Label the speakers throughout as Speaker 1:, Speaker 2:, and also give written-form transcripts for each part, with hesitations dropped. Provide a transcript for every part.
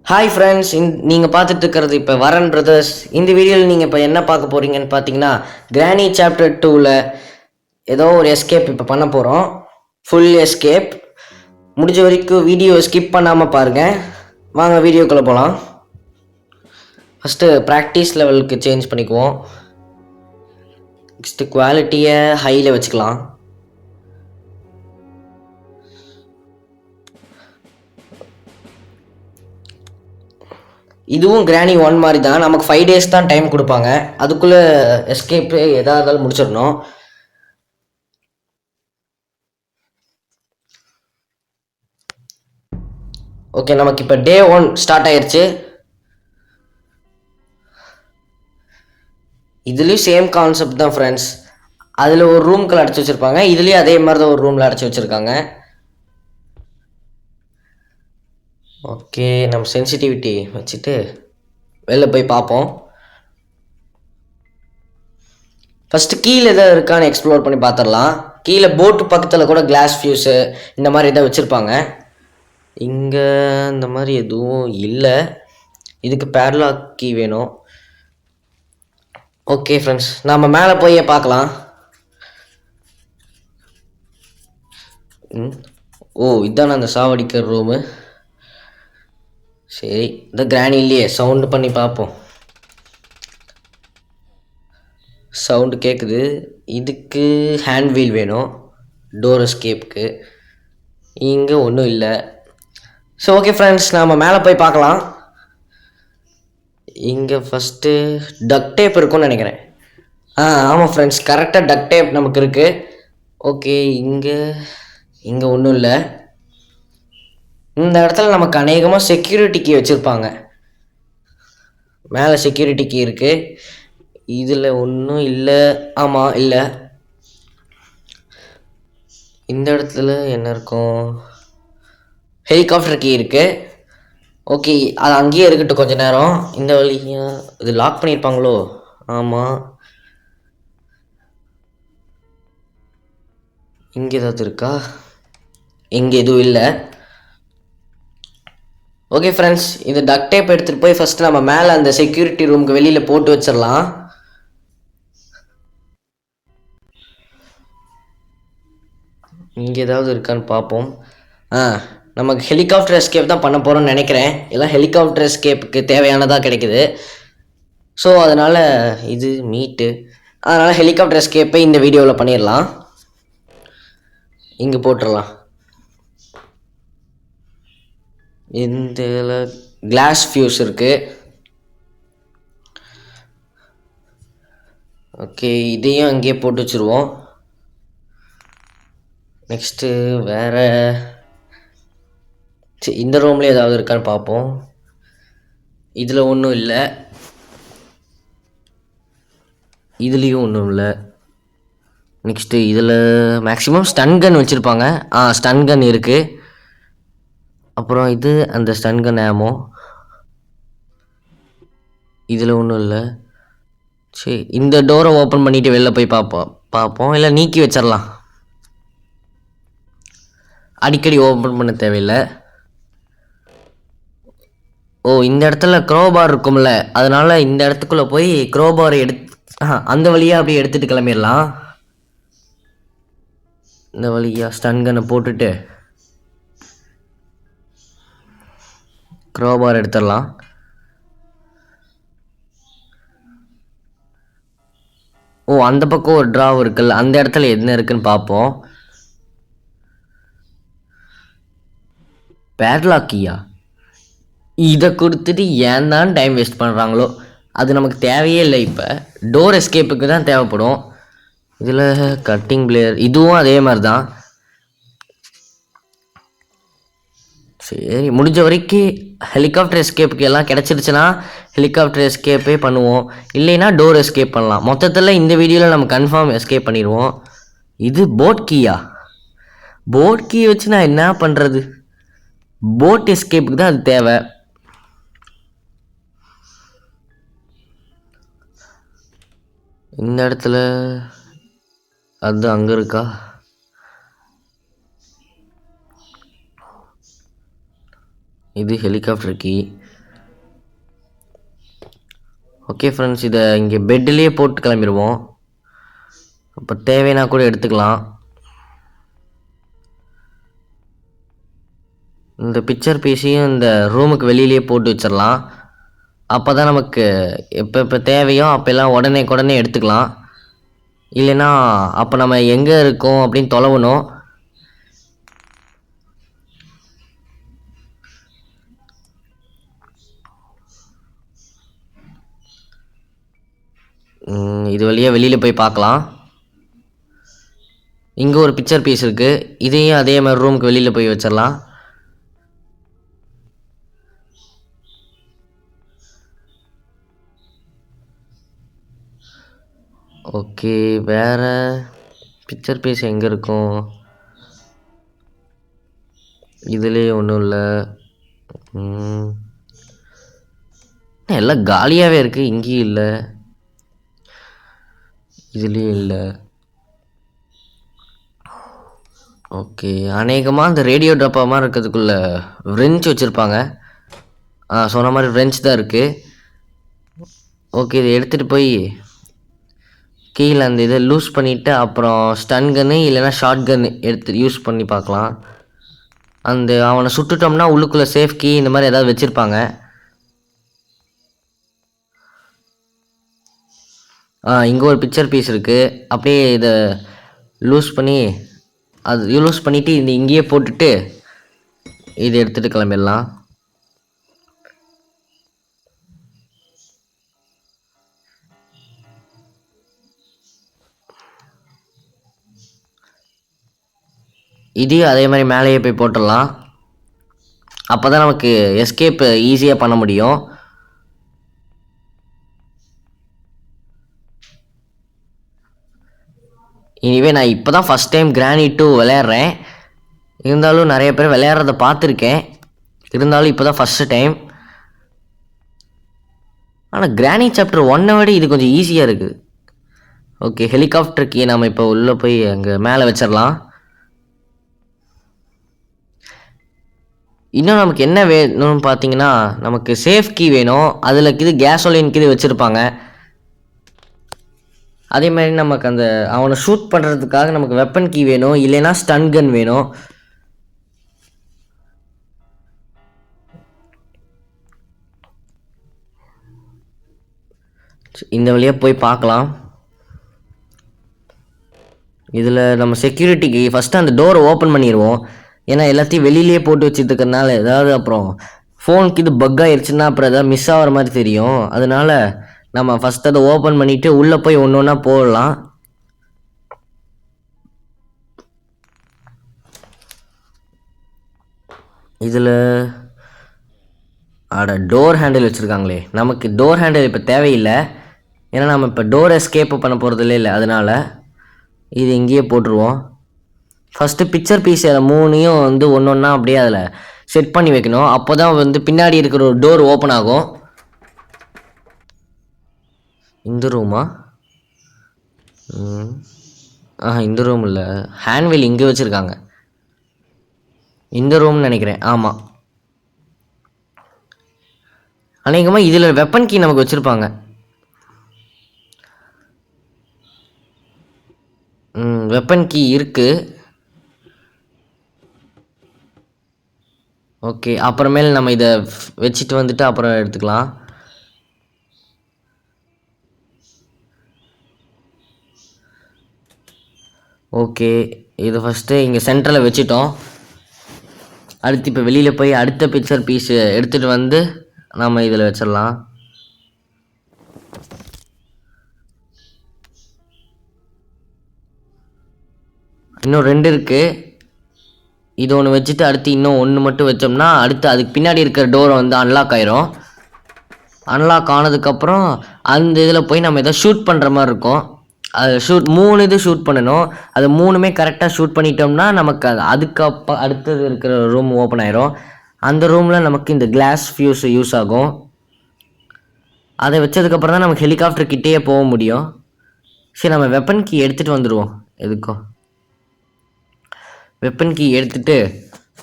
Speaker 1: Hi friends, நீங்கள் பார்த்துட்டு இருக்கிறது இப்போ வரன் பிரதர்ஸ். இந்த வீடியோவில் நீங்கள் இப்போ என்ன பார்க்க போகிறீங்கன்னு பார்த்தீங்கன்னா, கிரானி சாப்டர் 2ல் ஏதோ ஒரு எஸ்கேப் இப்போ பண்ண போகிறோம். Full escape. முடிஞ்ச வரைக்கும் வீடியோ ஸ்கிப் பண்ணாமல் பாருங்கள். வாங்க வீடியோக்குள்ளே போகலாம். ஃபஸ்ட்டு ப்ராக்டிஸ் லெவலுக்கு சேஞ்ச் பண்ணிக்குவோம். நெக்ஸ்ட்டு குவாலிட்டியை ஹையில் வச்சுக்கலாம். இதுவும் கிரானி 1 மாதிரி தான். நமக்கு 5 days தான் டைம் கொடுப்பாங்க. அதுக்குள்ளே எஸ்கேப்பு எதாக இருந்தாலும் முடிச்சிடணும். ஓகே, நமக்கு இப்போ டே 1 ஸ்டார்ட் ஆயிடுச்சு. இதுலேயும் சேம் கான்செப்ட் தான் ஃப்ரெண்ட்ஸ். அதில் ஒரு ரூம்குள்ள அடைச்சி வச்சுருப்பாங்க. இதுலேயும் அதே மாதிரி தான் ஒரு ரூமில் அடைச்சி வச்சுருக்காங்க. ஓகே, நம்ம சென்சிட்டிவிட்டி வச்சுட்டு வெளில போய் பார்ப்போம். ஃபஸ்ட்டு கீழே எதாவது இருக்கான்னு எக்ஸ்ப்ளோர் பண்ணி பார்த்துடலாம். கீழே போட்டு பக்கத்தில் கூட கிளாஸ் ஃபியூஸு இந்த மாதிரி எதாவது வச்சுருப்பாங்க. இங்கே இந்த மாதிரி எதுவும் இல்லை. இதுக்கு பேட்லாக் கீ வேணும். ஓகே ஃப்ரெண்ட்ஸ், நம்ம மேலே போய் பார்க்கலாம். ஓ, இதுதானே அந்த சாவடிக்கிற ரூமு. சரி, இந்த கிரானி இல்லையே, சவுண்டு பண்ணி பார்ப்போம். சவுண்டு கேட்குது. இதுக்கு ஹேண்ட் வீல் வேணும் டோர் எஸ்கேப்புக்கு. இங்கே ஒன்றும் இல்லை. ஸோ ஓகே ஃப்ரெண்ட்ஸ், நாம் மேலே போய் பார்க்கலாம். இங்கே ஃபஸ்ட்டு டக் டேப் இருக்குன்னு நினைக்கிறேன். ஆமாம் ஃப்ரெண்ட்ஸ், கரெக்டாக டக் டேப் நமக்கு இருக்குது. ஓகே, இங்கே ஒன்றும் இல்லை. இந்த இடத்துல நமக்கு அநேகமாக செக்யூரிட்டி கீ வச்சுருப்பாங்க. மேலே செக்யூரிட்டி கீ இருக்குது. இதில் ஒன்றும் இல்லை. ஆமாம், இல்லை. இந்த இடத்துல என்ன இருக்கும்? ஹெலிகாப்டர் கீ இருக்குது. ஓகே, அது அங்கேயே இருக்கட்டும் கொஞ்ச நேரம். இந்த வழியாக இது லாக் பண்ணியிருப்பாங்களோ? ஆமாம். இங்கே ஏதாவது இருக்கா? இங்கே எதுவும் இல்லை. ஓகே ஃப்ரெண்ட்ஸ், இந்த டக் டேப் எடுத்துகிட்டு போய் ஃபஸ்ட்டு நம்ம மேலே அந்த செக்யூரிட்டி ரூமுக்கு வெளியில் போட்டு வச்சிடலாம். இங்கே ஏதாவது இருக்கான்னு பார்ப்போம். நமக்கு ஹெலிகாப்டர் எஸ்கேப் தான் பண்ண போகிறோம்னு நினைக்கிறேன். எல்லாம் ஹெலிகாப்டர் எஸ்கேப்புக்கு தேவையானதாக கிடைக்குது. ஸோ அதனால் இது மீட்டு. அதனால் ஹெலிகாப்டர் எஸ்கேப்பை இந்த வீடியோவில் பண்ணிடலாம். இங்கே போட்டுடலாம். இந்த கிளாஸ் ஃபியூஸ் இருக்குது. ஓகே, இதையும் அங்கேயே போட்டு வச்சுருவோம். நெக்ஸ்ட்டு வேறு இந்த ரூம்லேயே ஏதாவது இருக்கான்னு பார்ப்போம். இதில் ஒன்றும் இல்லை. இதுலேயும் ஒன்றும் இல்லை. நெக்ஸ்ட்டு இதில் மேக்ஸிமம் ஸ்டன் கன் வச்சுருப்பாங்க. ஸ்டன் கன் இருக்குது. அப்புறம் இது அந்த ஸ்டன் கன் ஆமோ. இதில் ஒன்றும் இல்லை. சரி, இந்த டோரை ஓப்பன் பண்ணிவிட்டு வெளில போய் பார்ப்போம். இல்லை நீக்கி வச்சிடலாம். அடிக்கடி ஓப்பன் பண்ண தேவையில்லை. ஓ, இந்த இடத்துல க்ரோபார் இருக்கும்ல, அதனால் இந்த இடத்துக்குள்ளே போய் க்ரோபாரை அந்த வழியாக அப்படியே எடுத்துகிட்டு கிளம்பிடலாம். இந்த வழியாக ஸ்டன் கன்னை போட்டுட்டு க்ரோபார் எடுத்துடலாம். ஓ, அந்த பக்கம் ஒரு ட்ராவ் இருக்குல்ல, அந்த இடத்துல என்ன இருக்குன்னு பார்ப்போம். பேட்லாக் கீயா? இதை கொடுத்துட்டு ஏன் தான் டைம் வேஸ்ட் பண்ணுறாங்களோ. அது நமக்கு தேவையே இல்லை. இப்போ டோர் எஸ்கேப்புக்கு தான் தேவைப்படும். இதில் கட்டிங் பிளேயர், இதுவும் அதே மாதிரி தான். சரி, முடிஞ்ச வரைக்கும் ஹெலிகாப்டர் எஸ்கேப்புக்கு எல்லாம் கிடச்சிருச்சுன்னா ஹெலிகாப்டர் எஸ்கேப்பே பண்ணுவோம். இல்லைன்னா டோர் எஸ்கேப் பண்ணலாம். மொத்தத்தில் இந்த வீடியோவில் நம்ம கன்ஃபார்ம் எஸ்கேப் பண்ணிடுவோம். இது போட் கீயா? போட் கீ வச்சு நான் என்ன பண்ணுறது? போட் எஸ்கேப்புக்கு தான் அது தேவை. இந்த இடத்துல அது அங்கே இருக்கா? இது ஹெலிகாப்டர் கீ. ஓகே ஃப்ரெண்ட்ஸ், இதை இங்கே பெட்லேயே போட்டு கிளம்பிடுவோம். அப்போ தேவைன்னா கூட எடுத்துக்கலாம். இந்த பிக்சர் பீஸையும் இந்த ரூமுக்கு வெளியிலேயே போட்டு வச்சிடலாம். அப்போ தான் நமக்கு எப்போ தேவையோ அப்போல்லாம் உடனே எடுத்துக்கலாம். இல்லைன்னா அப்போ நம்ம எங்கே இருக்கோம் அப்படின்னு தொலைவணும். இது வழியாக வெளியில் போய் பார்க்கலாம். இங்கே ஒரு பிக்சர் பீஸ் இருக்குது. இதையும் அதே மாதிரி ரூமுக்கு வெளியில் போய் வச்சிடலாம். ஓகே, வேறு பிக்சர் பீஸ் எங்கே இருக்கும்? இதுலேயே ஒன்றும் இல்லை. எல்லாம் காலியாகவே இருக்குது. இங்கேயும் இல்லை, இதுலேயும் இல்லை. ஓகே, அநேகமாக அந்த ரேடியோ டப்பா மாதிரி இருக்கிறதுக்குள்ள ரெஞ்ச் வச்சுருப்பாங்க. சொன்ன மாதிரி ரெஞ்ச் தான் இருக்குது. ஓகே, இதை எடுத்துகிட்டு போய் கீழே அந்த இதை லூஸ் பண்ணிவிட்டு அப்புறம் ஸ்டன் கன்னு இல்லைன்னா ஷார்ட் கன் எடுத்து யூஸ் பண்ணி பார்க்கலாம். அந்த அவனை சுட்டுட்டோம்னா உள்ளுக்குள்ளே சேஃப் கீ இந்த மாதிரி ஏதாவது வச்சுருப்பாங்க. இங்கே ஒரு பிக்சர் பீஸ் இருக்குது. அப்படியே இதை லூஸ் பண்ணிவிட்டு இந்த இங்கேயே போட்டுட்டு இதை எடுத்துகிட்டு கிளம்பிடலாம். இதையும் அதே மாதிரி மேலேயே போய் போட்டுடலாம். அப்போ தான் நமக்கு எஸ்கேப் ஈஸியாக பண்ண முடியும். இனிவே நான் இப்போ தான் ஃபஸ்ட் டைம் கிரானி 2 விளையாடுறேன். இருந்தாலும் நிறைய பேர் விளையாடுறத பார்த்துருக்கேன். இருந்தாலும் இப்போ தான் ஃபஸ்ட்டு டைம். ஆனால் கிரானி சாப்டர் 1 விட இது கொஞ்சம் ஈஸியாக இருக்குது. ஓகே, ஹெலிகாப்டருக்கு நம்ம இப்போ உள்ளே போய் அங்கே மேலே வச்சிடலாம். இன்னும் நமக்கு என்ன வேணும்னு பார்த்தீங்கன்னா, நமக்கு சேஃப் கீ வேணும். அதில் இது கேசோலின் இது வச்சுருப்பாங்க. அதே மாதிரி நமக்கு அந்த அவனை ஷூட் பண்ணுறதுக்காக நமக்கு வெப்பன் கீ வேணும், இல்லைன்னா ஸ்டன் கன் வேணும். இந்த வழியாக போய் பார்க்கலாம். இதில் நம்ம செக்யூரிட்டிக்கு ஃபஸ்ட்டு அந்த டோரை ஓப்பன் பண்ணிடுவோம். ஏன்னா எல்லாத்தையும் வெளியிலே போட்டு வச்சுருக்கிறதுனால ஏதாவது அப்புறம் ஃபோனுக்கு இது பக் ஆயிடுச்சுன்னா அப்புறம் எதாவது மிஸ் ஆகிற மாதிரி தெரியும். அதனால நம்ம ஃபஸ்ட் அதை ஓப்பன் பண்ணிவிட்டு உள்ளே போய் ஒன்று ஒன்றா போடலாம். இதில் டோர் ஹேண்டில் வச்சுருக்காங்களே, நமக்கு டோர் ஹேண்டில் இப்போ தேவையில்லை. ஏன்னா நம்ம இப்போ டோர் எஸ்கேப் பண்ண போகிறதுல இல்லை. அதனால் இது இங்கேயே போட்டுருவோம். ஃபஸ்ட்டு பிக்சர் பீஸ் அதை 3ஐயும் வந்து ஒன்று ஒன்றா அப்படியே அதில் செட் பண்ணி வைக்கணும். அப்போ தான் வந்து பின்னாடி இருக்கிற ஒரு டோர் ஓப்பன் ஆகும். இந்த ரூமா? இந்த ரூம் இல்லை, ஹேண்ட்வில் இங்கே வச்சுருக்காங்க. இந்த ரூம்னு நினைக்கிறேன். ஆமாம், அநேகமாக இதில் வெப்பன் கீ நமக்கு வச்சுருப்பாங்க. வெப்பன் கீ இருக்குது. ஓகே, அப்புறமேல் நம்ம இதை வச்சுட்டு வந்துட்டு அப்புறம் எடுத்துக்கலாம். ஓகே, இதை ஃபஸ்ட்டு இங்கே சென்டரில் வச்சுட்டோம். அடுத்து இப்போ வெளியில் போய் அடுத்த பிக்சர் பீஸு எடுத்துகிட்டு வந்து நம்ம இதில் வச்சிடலாம். இன்னும் 2 இருக்குது. இது ஒன்று வச்சுட்டு அடுத்து இன்னும் 1 மட்டும் வச்சோம்னா அடுத்து அதுக்கு பின்னாடி இருக்கிற டோரை வந்து அன்லாக் ஆயிரும். அன்லாக் ஆனதுக்கப்புறம் அந்த இதில் போய் நம்ம எதோ ஷூட் பண்ணுற மாதிரி இருக்கும். அது 3 இது ஷூட் பண்ணணும். அது 3மே கரெக்டாக ஷூட் பண்ணிட்டோம்னா நமக்கு அதுக்கு அடுத்தது இருக்கிற ரூம் ஓப்பன் ஆயிரும். அந்த ரூமில் நமக்கு இந்த கிளாஸ் ஃபியூஸ் யூஸ் ஆகும். அதை வச்சதுக்கப்புறம் தான் நமக்கு ஹெலிகாப்டர் கிட்டேயே போக முடியும். சரி, நம்ம வெப்பன் கீ எடுத்துகிட்டு வந்துடுவோம். எதுக்கும் வெப்பன் கீ எடுத்துகிட்டு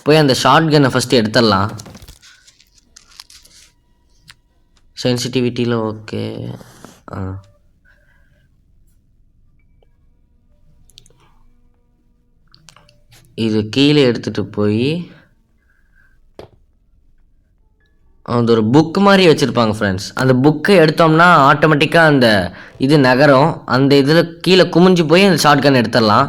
Speaker 1: போய் அந்த ஷார்ட் கன்னை ஃபஸ்ட்டு எடுத்துடலாம். சென்சிட்டிவிட்டியில் ஓகே. இது கீழே எடுத்துகிட்டு போய் அந்த ஒரு புக்கு மாதிரி வச்சுருப்பாங்க ஃப்ரெண்ட்ஸ். அந்த புக்கை எடுத்தோம்னா ஆட்டோமேட்டிக்காக அந்த இது நகரும். அந்த இதில் கீழே குமிஞ்சு போய் அந்த ஷார்ட் கன் எடுத்துடலாம்.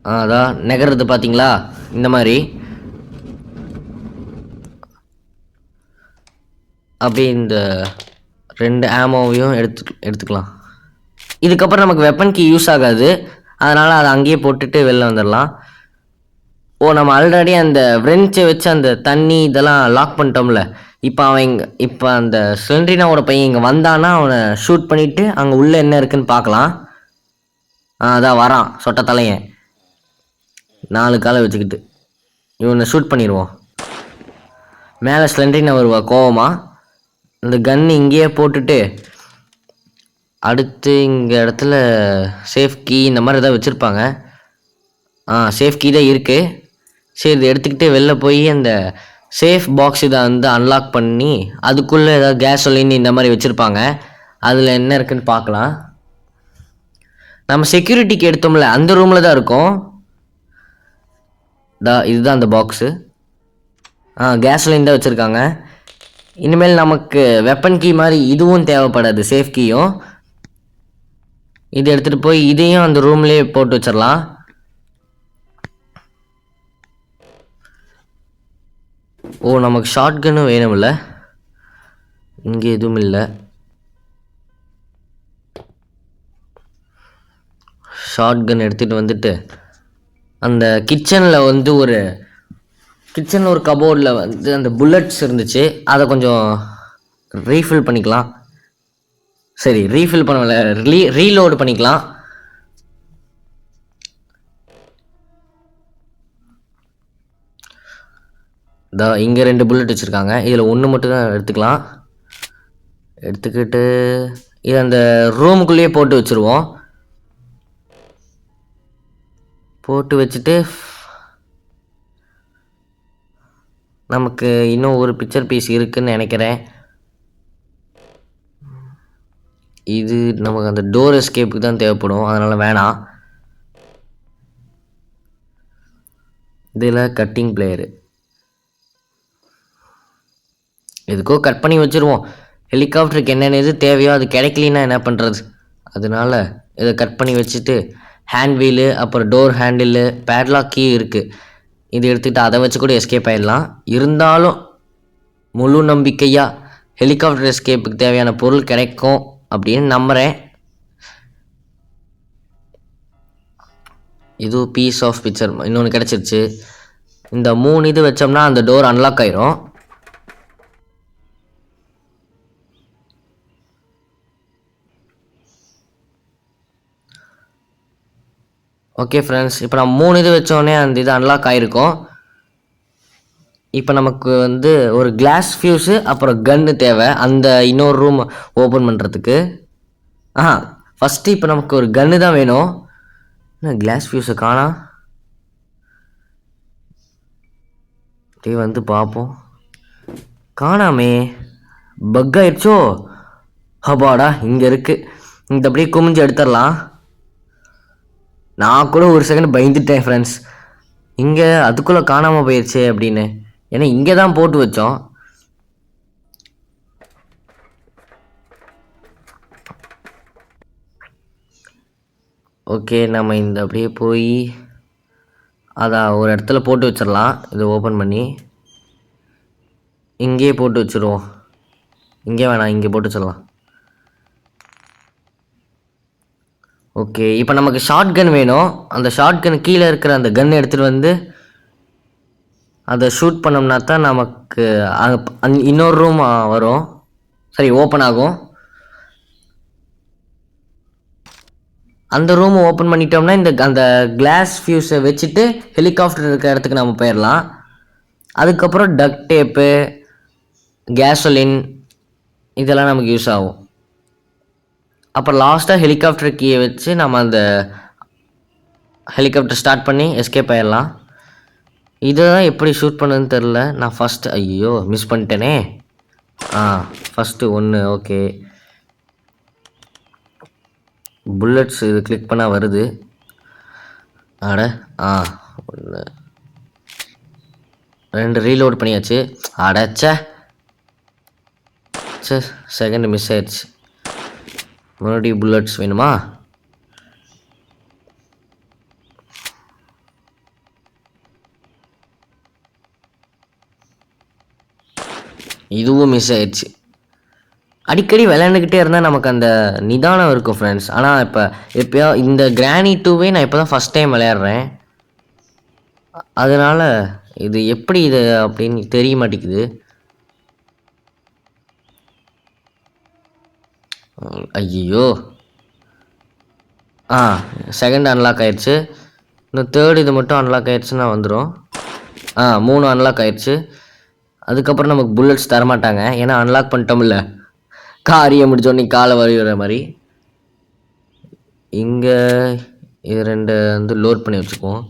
Speaker 1: அதான் நகர்றது பார்த்தீங்களா, இந்த மாதிரி. அப்படியே இந்த 2 ஆமோவையும் எடுத்துக்கலாம். இதுக்கப்புறம் நமக்கு வெப்பன் கீ யூஸ் ஆகாது, அதனால் அதை அங்கேயே போட்டுட்டு வெளில வந்துடலாம். நம்ம ஆல்ரெடி அந்த ஃப்ரெஞ்சை வச்சு அந்த தண்ணி இதெல்லாம் லாக் பண்ணிட்டோம்ல. இப்போ அந்த சிலிண்ட்ரினாவோட பையன் இங்கே வந்தானா அவனை ஷூட் பண்ணிவிட்டு அங்கே உள்ளே என்ன இருக்குன்னு பார்க்கலாம். அதான் வரான் சொட்ட தலையன் 4 காலை வச்சுக்கிட்டு. இவனை ஷூட் பண்ணிடுவோம். மேலே சிலிண்ட்ரினா வருவா கோவமா. இந்த கன்று இங்கேயே போட்டுட்டு அடுத்து இங்கே இடத்துல சேஃப் கீ இந்த மாதிரி ஏதாவது வச்சுருப்பாங்க. சேஃப் கீ தான் இருக்குது. சரி, இதை எடுத்துக்கிட்டு வெளில போய் அந்த சேஃப் பாக்ஸ் இதை வந்து அன்லாக் பண்ணி அதுக்குள்ளே ஏதாவது கேஸோலின் இந்த மாதிரி வச்சுருப்பாங்க. அதில் என்ன இருக்குன்னு பார்க்கலாம். நம்ம செக்யூரிட்டிக்கு எடுத்தோம்ல அந்த ரூமில் தான் இருக்கும். இதுதான் அந்த பாக்ஸு. கேஸோலின் தான் வச்சுருக்காங்க. இனிமேல் நமக்கு வெப்பன் கீ மாதிரி இதுவும் தேவைப்படாது, சேஃப் கீயும். இது எடுத்துகிட்டு போய் இதையும் அந்த ரூம்லேயே போட்டு வச்சிடலாம். நமக்கு ஷார்ட் கன்னு வேணும்ல, இங்கே எதுவும் இல்லை. ஷார்ட் கன் எடுத்துகிட்டு வந்துட்டு அந்த கிச்சனில் வந்து ஒரு கபோர்டில் வந்து அந்த புல்லட்ஸ் இருந்துச்சு, அதை கொஞ்சம் ரீஃபில் பண்ணிக்கலாம். சரி, ரீஃபில் பண்ணல, ரீலோடு பண்ணிக்கலாம். இங்கே 2 புல்லட் வச்சுருக்காங்க. இதில் 1 மட்டும் தான் எடுத்துக்கலாம். எடுத்துக்கிட்டு இது அந்த ரூமுக்குள்ளேயே போட்டு வச்சுருவோம். போட்டு வச்சுட்டு நமக்கு இன்னும் ஒரு பிக்சர் பீஸ் இருக்குதுன்னு நினைக்கிறேன். இது நமக்கு அந்த டோர் எஸ்கேப்புக்கு தான் தேவைப்படும், அதனால் வேணாம். இதில் கட்டிங் பிளேயரு எதுக்கோ கட் பண்ணி வச்சுருவோம். ஹெலிகாப்டருக்கு என்னென்ன இது தேவையோ அது கிடைக்கலன்னா என்ன பண்ணுறது, அதனால் இதை கட் பண்ணி வச்சுட்டு ஹேண்ட் வீலு, அப்புறம் டோர் ஹேண்டிலு, பேட்லாக் கீ இருக்குது. இது எடுத்துக்கிட்டு அதை வச்சு கூட எஸ்கேப் ஆகிடலாம். இருந்தாலும் முழு நம்பிக்கையாக ஹெலிகாப்டர் எஸ்கேப்புக்கு தேவையான பொருள் கிடைக்கும் அப்படின்னு நம்புகிறேன். இது பீஸ் ஆஃப் பிக்சர் இன்னொன்று கிடச்சிருச்சு. இந்த 3 இது வச்சோம்னா அந்த டோர் அன்லாக் ஆயிரும். ஓகே ஃப்ரெண்ட்ஸ், இப்போ நம்ம 3 இது வச்சோடனே அந்த இது அன்லாக் ஆகிருக்கும். இப்போ நமக்கு வந்து ஒரு கிளாஸ் ஃபியூஸு அப்புறம் கன்னு தேவை அந்த இன்னொரு ரூம் ஓப்பன் பண்ணுறதுக்கு. ஃபஸ்ட்டு இப்போ நமக்கு ஒரு கன்னு தான் வேணும். கிளாஸ் ஃபியூஸை காணா. வந்து பார்ப்போம். காணாமே, பக் ஆயிடுச்சோ. அப்பாடா, இங்கே இருக்குது. இந்த அப்படியே குமிஞ்சு எடுத்துடலாம். நான் கூட ஒரு செகண்ட் பயந்துட்டேன் ஃப்ரெண்ட்ஸ், இங்கே அதுக்குள்ளே காணாமல் போயிடுச்சு அப்படின்னு. ஏன்னா இங்கே தான் போட்டு வச்சோம். ஓகே, நம்ம இந்த அப்படியே போய் அதான் ஒரு இடத்துல போட்டு வச்சிடலாம். இதை ஓப்பன் பண்ணி இங்கேயே போட்டு வச்சுருவோம். இங்கே வேணாம், இங்கே போட்டு வச்சிடலாம். ஓகே, இப்போ நமக்கு ஷார்ட் கன் வேணும். அந்த ஷார்ட் கன் கீழே இருக்கிற அந்த கன் எடுத்துகிட்டு வந்து அதை ஷூட் பண்ணோம்னா தான் நமக்கு இன்னொரு ரூம் வரும். சரி, ஓப்பன் ஆகும். அந்த ரூமை ஓப்பன் பண்ணிட்டோம்னா அந்த கிளாஸ் ஃபியூஸை வச்சுட்டு ஹெலிகாப்டர் இருக்கிற இடத்துக்கு நம்ம போயிடலாம். அதுக்கப்புறம் டக்ட் டேப்பு, கேசோலின் இதெல்லாம் நமக்கு யூஸ் ஆகும். அப்புறம் லாஸ்ட்டாக ஹெலிகாப்டர் கீயை வச்சு நம்ம அந்த ஹெலிகாப்டர் ஸ்டார்ட் பண்ணி எஸ்கேப் ஆகிடலாம். இதுதான் எப்படி ஷூட் பண்ணதுன்னு தெரில. நான் ஃபஸ்ட்டு ஐயோ மிஸ் பண்ணிட்டேனே. ஃபஸ்ட்டு ஒன்று. ஓகே, புல்லட்ஸ் இது கிளிக் பண்ணால் வருது. அட 1 2 ரீலோட் பண்ணியாச்சு. அடச்சே, செகண்ட் மிஸ் ஆயிடுச்சு. மறுபடியும் புல்லட்ஸ் வேணுமா? இதுவும் மிஸ் ஆயிடுச்சு. அடிக்கடி விளையாண்டுக்கிட்டே இருந்தால் நமக்கு அந்த நிதானம் இருக்கும் ஃப்ரெண்ட்ஸ். ஆனால் எப்போயோ இந்த கிரானி 2வே நான் இப்போ தான் ஃபஸ்ட் டைம் விளையாடுறேன். அதனால் இது எப்படி இது அப்படின்னு தெரிய மாட்டேங்குது. ஐயோ, செகண்ட் அன்லாக் ஆயிடுச்சு. இன்னும் தேர்ட் இது மட்டும் அன்லாக் ஆயிடுச்சுன்னா வந்துடும். 3 அன்லாக் ஆயிடுச்சு. அதுக்கப்புறம் நமக்கு புல்லட்ஸ் தரமாட்டாங்க, ஏன்னா அன்லாக் பண்ணிட்டோம்ல. காரியம் முடிச்சோடனே காலை வரைகிற மாதிரி. இங்கே இது 2 வந்து லோட் பண்ணி வச்சுக்குவோம்.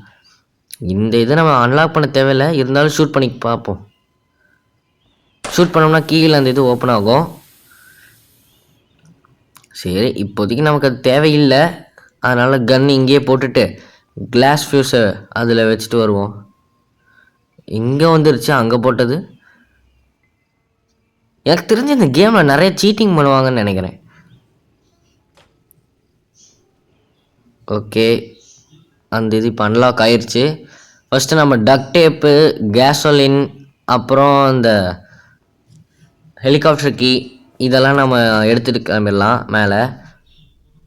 Speaker 1: இந்த இதை நம்ம அன்லாக் பண்ண தேவையில்லை, இருந்தாலும் ஷூட் பண்ணி பார்ப்போம். ஷூட் பண்ணோம்னா கீழே அந்த இது ஓப்பன் ஆகும். சரி, இப்போதைக்கு நமக்கு அது தேவையில்லை. அதனால் கன் இங்கேயே போட்டுட்டு கிளாஸ் ஃபியூஸை அதில் வச்சுட்டு வருவோம். இங்கே வந்துருச்சு, அங்கே போட்டது. எனக்கு தெரிஞ்ச இந்த கேமில் நிறைய சீட்டிங் பண்ணுவாங்கன்னு நினைக்கிறேன். ஓகே, அந்த இது இப்போ அன்லாக் ஆயிடுச்சு. ஃபஸ்ட்டு நம்ம டக் டேப்பு, கேசோலின், அப்புறம் இந்த ஹெலிகாப்டர் கீ இதெல்லாம் நம்ம எடுத்துகிட்டு கிளம்பிடலாம் மேலே.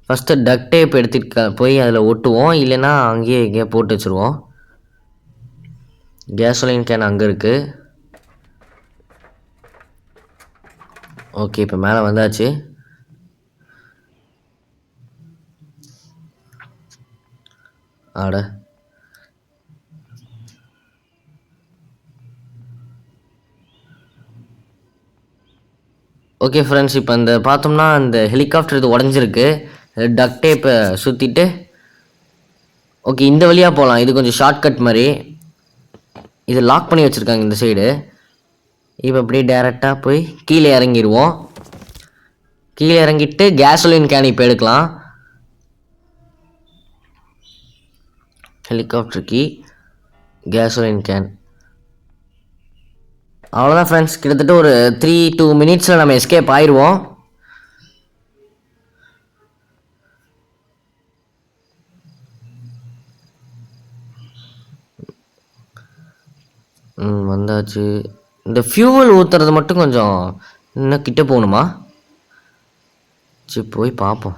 Speaker 1: ஃபஸ்ட்டு டக் டேப் எடுத்துகிட்டு போய் அதில் ஒட்டுவோம், இல்லைன்னா அங்கேயே இங்கேயே போட்டு வச்சுருவோம். கேசோலின் கேன் அங்கே இருக்குது. ஓகே, இப்போ மேலே வந்தாச்சு. ஓகே ஃப்ரெண்ட்ஸ், இப்போ இந்த பார்த்தோம்னா அந்த ஹெலிகாப்டர் இது உடஞ்சிருக்கு. டக் டேப்பை சுற்றிட்டு ஓகே இந்த வழியாக போகலாம். இது கொஞ்சம் ஷார்ட்கட் மாதிரி. இது லாக் பண்ணி வச்சுருக்காங்க இந்த சைடு. இப்போ அப்படியே டேரெக்டாக போய் கீழே இறங்கிடுவோம். கீழே இறங்கிட்டு கேசோலின் கேன் இப்போ எடுக்கலாம். Helicopter key, gasoline can. அவ்வளோதான் ஃப்ரெண்ட்ஸ், கிட்டத்தட்ட ஒரு 3-2 மினிட்ஸில் நம்ம எஸ்கேப் ஆயிடுவோம். வந்தாச்சு. இந்த ஃபியூவல் ஊற்றுறது மட்டும் கொஞ்சம் இன்னும் கிட்ட போகணுமா? சரி, போய் பார்ப்போம்.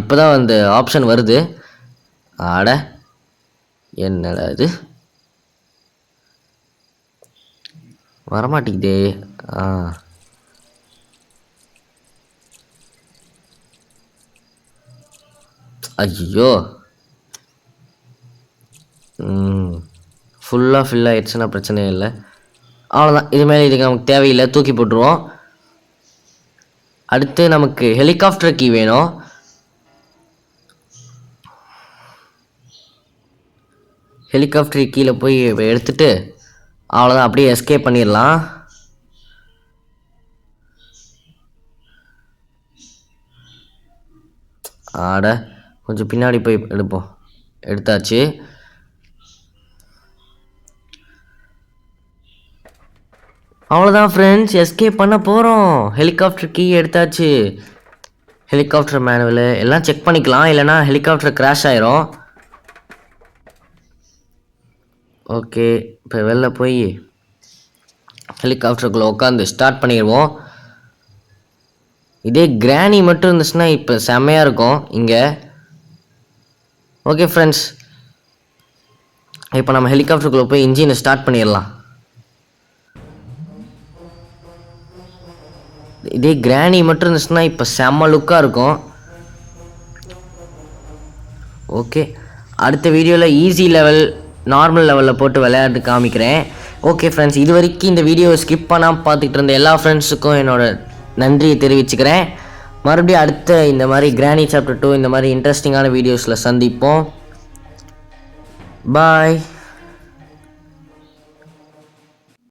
Speaker 1: இப்போ தான் அந்த ஆப்ஷன் வருது. ஆட என்னடா இது வரமாட்டேங்குதே. ஐயோ, ஃபுல்லாக ஃபில் ஆகிடுச்சுன்னா பிரச்சனையே இல்லை. அவ்வளோதான், இதுமாரி இதுக்கு நமக்கு தேவையில்லை, தூக்கி போட்டுருவோம். அடுத்து நமக்கு ஹெலிகாப்டர் கீ வேணும். ஹெலிகாப்டர் கீழே போய் எடுத்துட்டு அவ்வளோதான், அப்படியே எஸ்கேப் பண்ணிடலாம். கொஞ்சம் பின்னாடி போய் எடுப்போம். எடுத்தாச்சு. அவ்வளோதான் ஃப்ரெண்ட்ஸ், எஸ்கேப் பண்ண போகிறோம். ஹெலிகாப்டர் கீ எடுத்தாச்சு. ஹெலிகாப்டர் மேனுவல் எல்லாம் செக் பண்ணிக்கலாம், இல்லைனா ஹெலிகாப்டர் கிராஷ் ஆயிரும். ஓகே, இப்போ வெளில போய் ஹெலிகாப்டருக்குள்ளே உட்காந்து ஸ்டார்ட் பண்ணிடுவோம். இதே கிரானி மட்டும் இருந்துச்சுன்னா இப்போ செம்மையாக இருக்கும் இங்கே. ஓகே ஃப்ரெண்ட்ஸ், இப்போ நம்ம ஹெலிகாப்டருக்குள்ளே போய் இன்ஜினை ஸ்டார்ட் பண்ணிடலாம். இதே கிரானி மட்டும் இருந்துச்சுன்னா இப்போ செம்ம லுக்காக இருக்கும். ஓகே, அடுத்த வீடியோவில் ஈஸி லெவல், நார்மல் லெவலில் போட்டு விளையாட்டு காமிக்கிறேன். ஓகே ஃப்ரெண்ட்ஸ், இது வரைக்கும் இந்த வீடியோவை ஸ்கிப் பண்ணாமல் பார்த்துக்கிட்டு இருந்த எல்லா ஃப்ரெண்ட்ஸுக்கும் என்னோட நன்றியை தெரிவிச்சுக்கிறேன். மறுபடியும் அடுத்த இந்த மாதிரி கிரானி சாப்டர் 2 இந்த மாதிரி இன்ட்ரெஸ்டிங்கான வீடியோஸில் சந்திப்போம். பாய்.